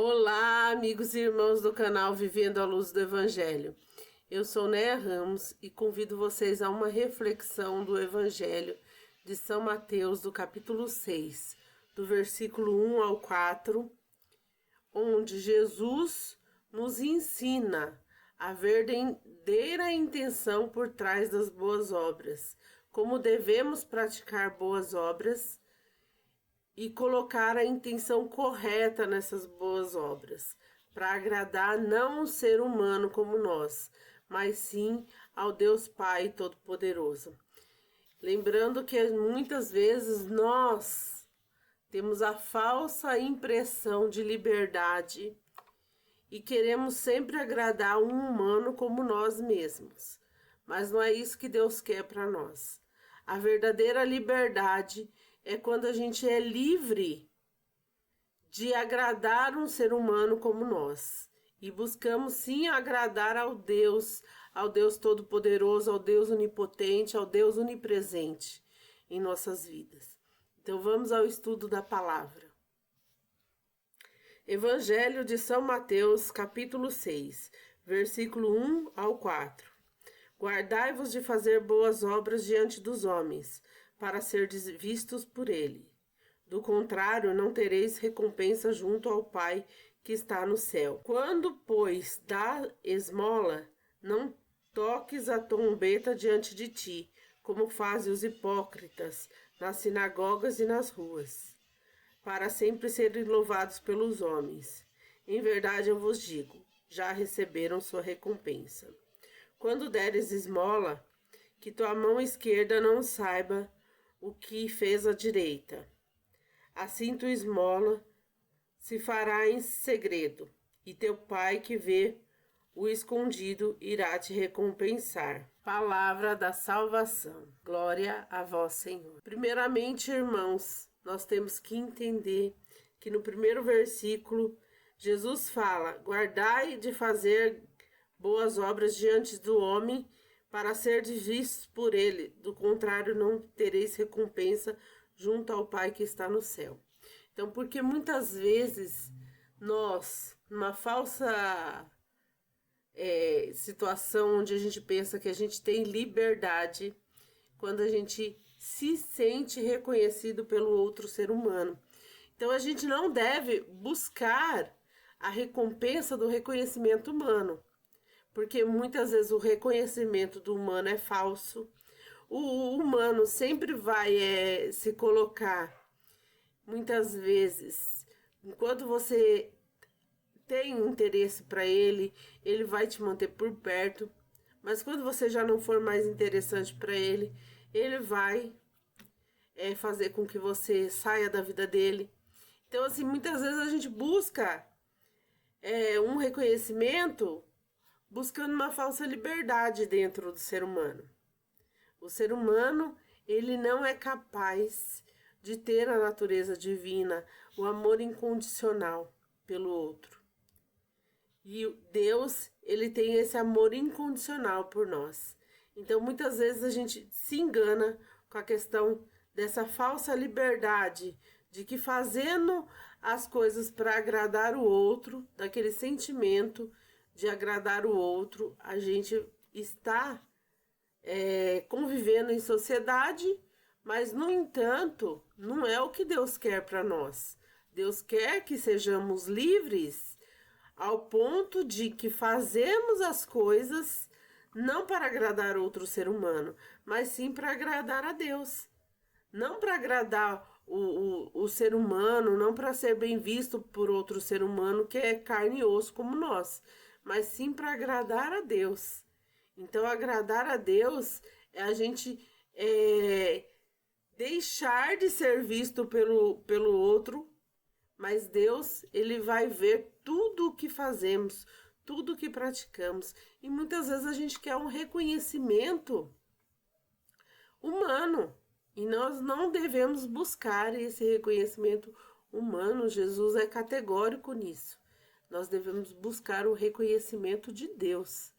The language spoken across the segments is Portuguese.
Olá, amigos e irmãos do canal Vivendo à Luz do Evangelho. Eu sou Néia Ramos e convido vocês a uma reflexão do Evangelho de São Mateus, do capítulo 6, do versículo 1 ao 4, onde Jesus nos ensina a verdadeira intenção por trás das boas obras, como devemos praticar boas obras e colocar a intenção correta nessas boas obras, para agradar não um ser humano como nós, mas sim ao Deus Pai Todo-Poderoso. Lembrando que muitas vezes nós temos a falsa impressão de liberdade e queremos sempre agradar um humano como nós mesmos, mas não é isso que Deus quer para nós. A verdadeira liberdade é quando a gente é livre de agradar um ser humano como nós. E buscamos sim agradar ao Deus Todo-Poderoso, ao Deus Onipotente, ao Deus Onipresente em nossas vidas. Então vamos ao estudo da palavra. Evangelho de São Mateus, capítulo 6, versículo 1 ao 4. Guardai-vos de fazer boas obras diante dos homens, para serdes vistos por ele. Do contrário, não tereis recompensa junto ao Pai que está no céu. Quando, pois, dá esmola, não toques a trombeta diante de ti, como fazem os hipócritas nas sinagogas e nas ruas, para sempre serem louvados pelos homens. Em verdade eu vos digo, já receberam sua recompensa. Quando deres esmola, que tua mão esquerda não saiba o que fez a direita. Assim tua esmola se fará em segredo, e teu Pai que vê o escondido irá te recompensar. Palavra da salvação. Glória a vós, Senhor. Primeiramente, irmãos, nós temos que entender que no primeiro versículo, Jesus fala: guardai de fazer boas obras diante do homem, para ser vistos por ele, do contrário não tereis recompensa junto ao Pai que está no céu. Então, porque muitas vezes nós, numa falsa situação onde a gente pensa que a gente tem liberdade, quando a gente se sente reconhecido pelo outro ser humano. Então, a gente não deve buscar a recompensa do reconhecimento humano, porque muitas vezes o reconhecimento do humano é falso. O humano sempre vai se colocar, muitas vezes, enquanto você tem interesse para ele, ele vai te manter por perto, mas quando você já não for mais interessante para ele, ele vai fazer com que você saia da vida dele. Então, assim, muitas vezes a gente busca um reconhecimento buscando uma falsa liberdade dentro do ser humano. O ser humano, ele não é capaz de ter a natureza divina, o amor incondicional pelo outro. E Deus, ele tem esse amor incondicional por nós. Então, muitas vezes a gente se engana com a questão dessa falsa liberdade, de que fazendo as coisas para agradar o outro, daquele sentimento de agradar o outro, a gente está convivendo em sociedade, mas, no entanto, não é o que Deus quer para nós. Deus quer que sejamos livres ao ponto de que fazemos as coisas não para agradar outro ser humano, mas sim para agradar a Deus. Não para agradar o ser humano, não para ser bem visto por outro ser humano que é carne e osso como nós, mas sim para agradar a Deus. Então, agradar a Deus é a gente deixar de ser visto pelo outro, mas Deus, ele vai ver tudo o que fazemos, tudo o que praticamos. E muitas vezes a gente quer um reconhecimento humano, e nós não devemos buscar esse reconhecimento humano. Jesus é categórico nisso. Nós devemos buscar o reconhecimento de Deus.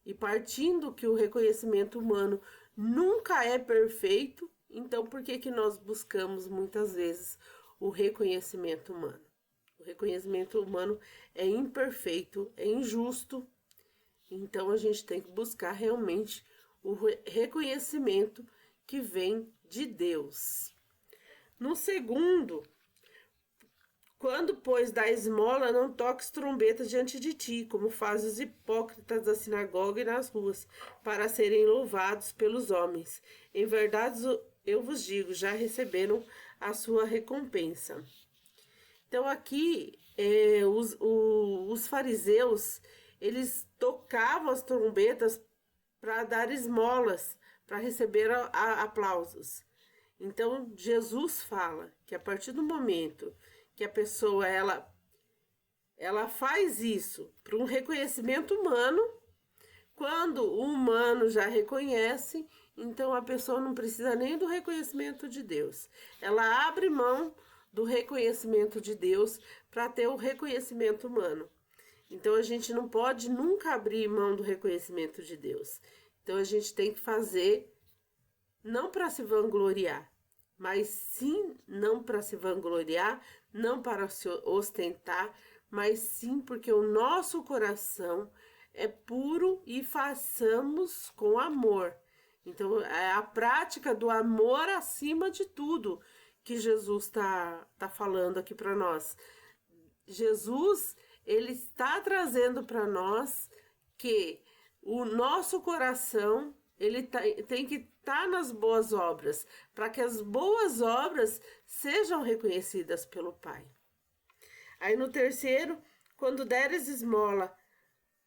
E partindo que o reconhecimento humano nunca é perfeito, então por que nós buscamos muitas vezes o reconhecimento humano? O reconhecimento humano é imperfeito, é injusto. Então a gente tem que buscar realmente o reconhecimento que vem de Deus. No segundo, quando, pois, dá esmola, não toques trombeta diante de ti, como fazem os hipócritas da sinagoga e nas ruas, para serem louvados pelos homens. Em verdade, eu vos digo, já receberam a sua recompensa. Então, aqui, os fariseus, eles tocavam as trombetas para dar esmolas, para receber aplausos. Então, Jesus fala que a partir do momento que a pessoa ela faz isso para um reconhecimento humano, quando o humano já reconhece, então a pessoa não precisa nem do reconhecimento de Deus. Ela abre mão do reconhecimento de Deus para ter o reconhecimento humano. Então a gente não pode nunca abrir mão do reconhecimento de Deus. Então a gente tem que fazer não para se vangloriar, mas sim não para se vangloriar, não para se ostentar, mas sim porque o nosso coração é puro e façamos com amor. Então é a prática do amor acima de tudo que Jesus tá falando aqui para nós. Jesus, ele está trazendo para nós que o nosso coração ele tem que estar nas boas obras, para que as boas obras sejam reconhecidas pelo Pai. Aí no terceiro, quando deres esmola,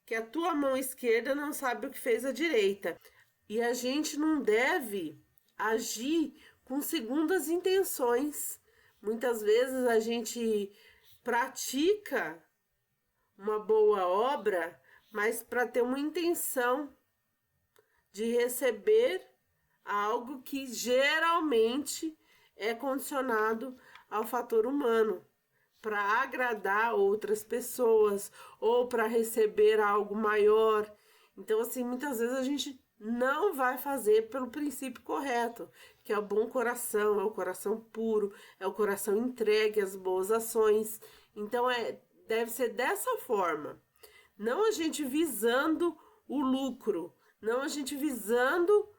que a tua mão esquerda não sabe o que fez a direita. E a gente não deve agir com segundas intenções. Muitas vezes a gente pratica uma boa obra, mas para ter uma intenção de receber algo que geralmente é condicionado ao fator humano, para agradar outras pessoas ou para receber algo maior. Então, assim, muitas vezes a gente não vai fazer pelo princípio correto, que é o bom coração, é o coração puro, é o coração entregue às boas ações. Então, deve ser dessa forma. Não a gente visando o lucro, não a gente visando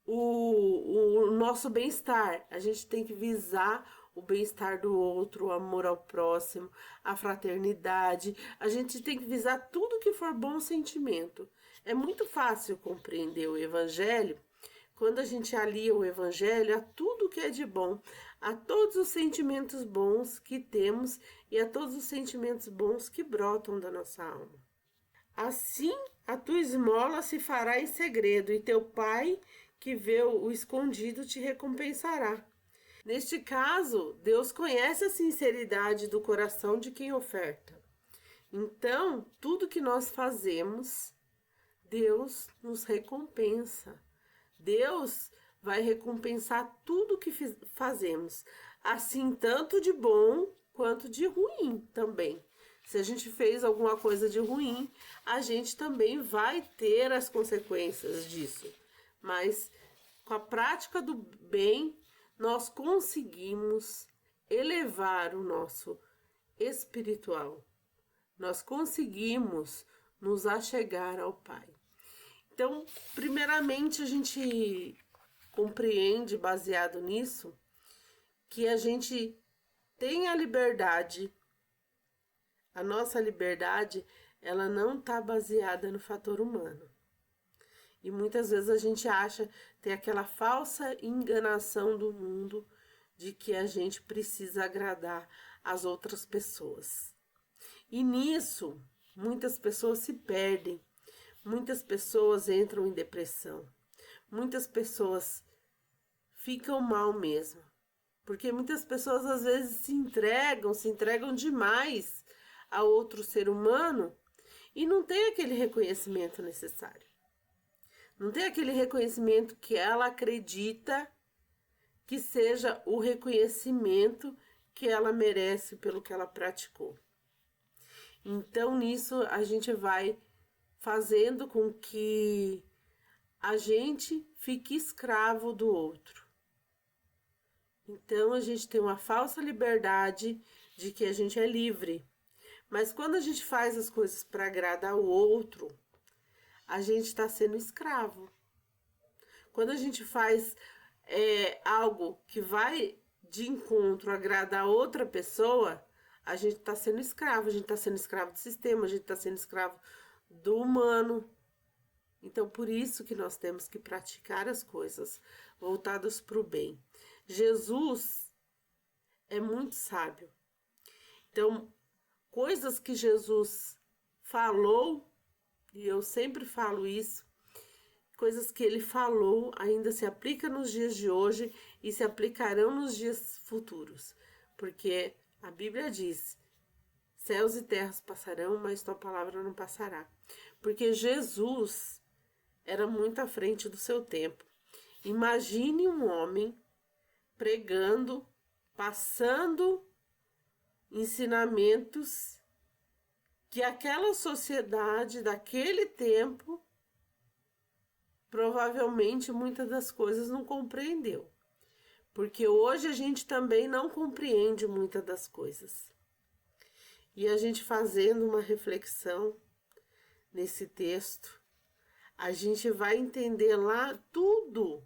o nosso bem-estar. A gente tem que visar o bem-estar do outro, o amor ao próximo, a fraternidade. A gente tem que visar tudo que for bom sentimento. É muito fácil compreender o Evangelho quando a gente alia o Evangelho a tudo que é de bom, a todos os sentimentos bons que temos e a todos os sentimentos bons que brotam da nossa alma. Assim, a tua esmola se fará em segredo, e teu pai, que vê o escondido, te recompensará. Neste caso, Deus conhece a sinceridade do coração de quem oferta. Então, tudo que nós fazemos, Deus nos recompensa. Deus vai recompensar tudo que fazemos, assim tanto de bom quanto de ruim também. Se a gente fez alguma coisa de ruim, a gente também vai ter as consequências disso. Mas com a prática do bem, nós conseguimos elevar o nosso espiritual. Nós conseguimos nos achegar ao Pai. Então, primeiramente, a gente compreende, baseado nisso, que a gente tem a liberdade. A nossa liberdade, ela não está baseada no fator humano. E muitas vezes a gente acha, tem aquela falsa enganação do mundo de que a gente precisa agradar as outras pessoas. E nisso, muitas pessoas se perdem, muitas pessoas entram em depressão, muitas pessoas ficam mal mesmo. Porque muitas pessoas às vezes se entregam demais a outro ser humano e não tem aquele reconhecimento necessário. Não tem aquele reconhecimento que ela acredita que seja o reconhecimento que ela merece pelo que ela praticou. Então, nisso, a gente vai fazendo com que a gente fique escravo do outro. Então, a gente tem uma falsa liberdade de que a gente é livre. Mas quando a gente faz as coisas para agradar o outro, a gente está sendo escravo. Quando a gente faz algo que vai de encontro agradar outra pessoa, a gente está sendo escravo. A gente está sendo escravo do sistema, a gente está sendo escravo do humano. Então, por isso que nós temos que praticar as coisas voltadas para o bem. Jesus é muito sábio. Então, coisas que Jesus falou, e eu sempre falo isso, coisas que ele falou ainda se aplicam nos dias de hoje e se aplicarão nos dias futuros. Porque a Bíblia diz, céus e terras passarão, mas tua palavra não passará. Porque Jesus era muito à frente do seu tempo. Imagine um homem pregando, passando ensinamentos que aquela sociedade daquele tempo provavelmente muitas das coisas não compreendeu. Porque hoje a gente também não compreende muitas das coisas. E a gente fazendo uma reflexão nesse texto, a gente vai entender lá tudo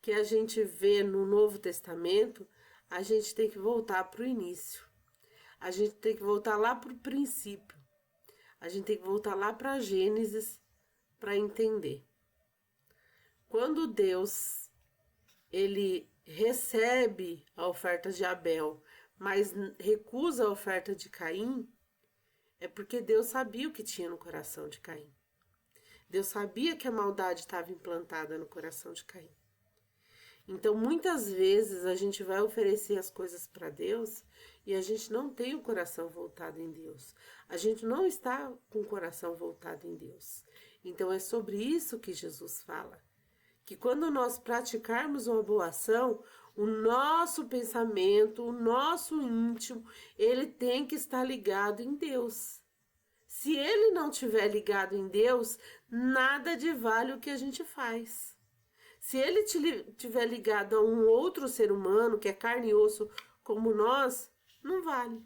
que a gente vê no Novo Testamento, a gente tem que voltar para o início. A gente tem que voltar lá para o princípio. A gente tem que voltar lá para Gênesis para entender. Quando Deus ele recebe a oferta de Abel, mas recusa a oferta de Caim, é porque Deus sabia o que tinha no coração de Caim. Deus sabia que a maldade estava implantada no coração de Caim. Então, muitas vezes a gente vai oferecer as coisas para Deus e a gente não tem o coração voltado em Deus. A gente não está com o coração voltado em Deus. Então, é sobre isso que Jesus fala. Que quando nós praticarmos uma boa ação, o nosso pensamento, o nosso íntimo, ele tem que estar ligado em Deus. Se ele não estiver ligado em Deus, nada de vale o que a gente faz. Se ele estiver ligado a um outro ser humano, que é carne e osso como nós, não vale.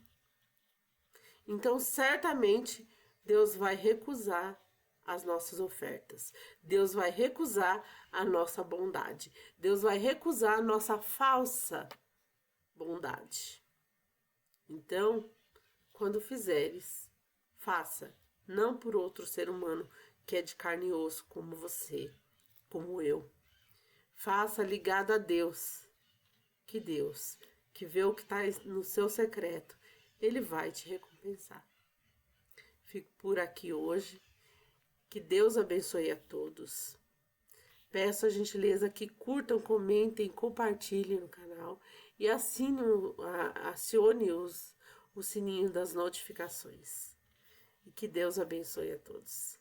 Então, certamente, Deus vai recusar as nossas ofertas. Deus vai recusar a nossa bondade. Deus vai recusar a nossa falsa bondade. Então, quando fizeres, faça, não por outro ser humano que é de carne e osso como você, como eu. Faça ligado a Deus, que vê o que está no seu secreto, Ele vai te recompensar. Fico por aqui hoje. Que Deus abençoe a todos. Peço a gentileza que curtam, comentem, compartilhem no canal e acione o sininho das notificações. E que Deus abençoe a todos.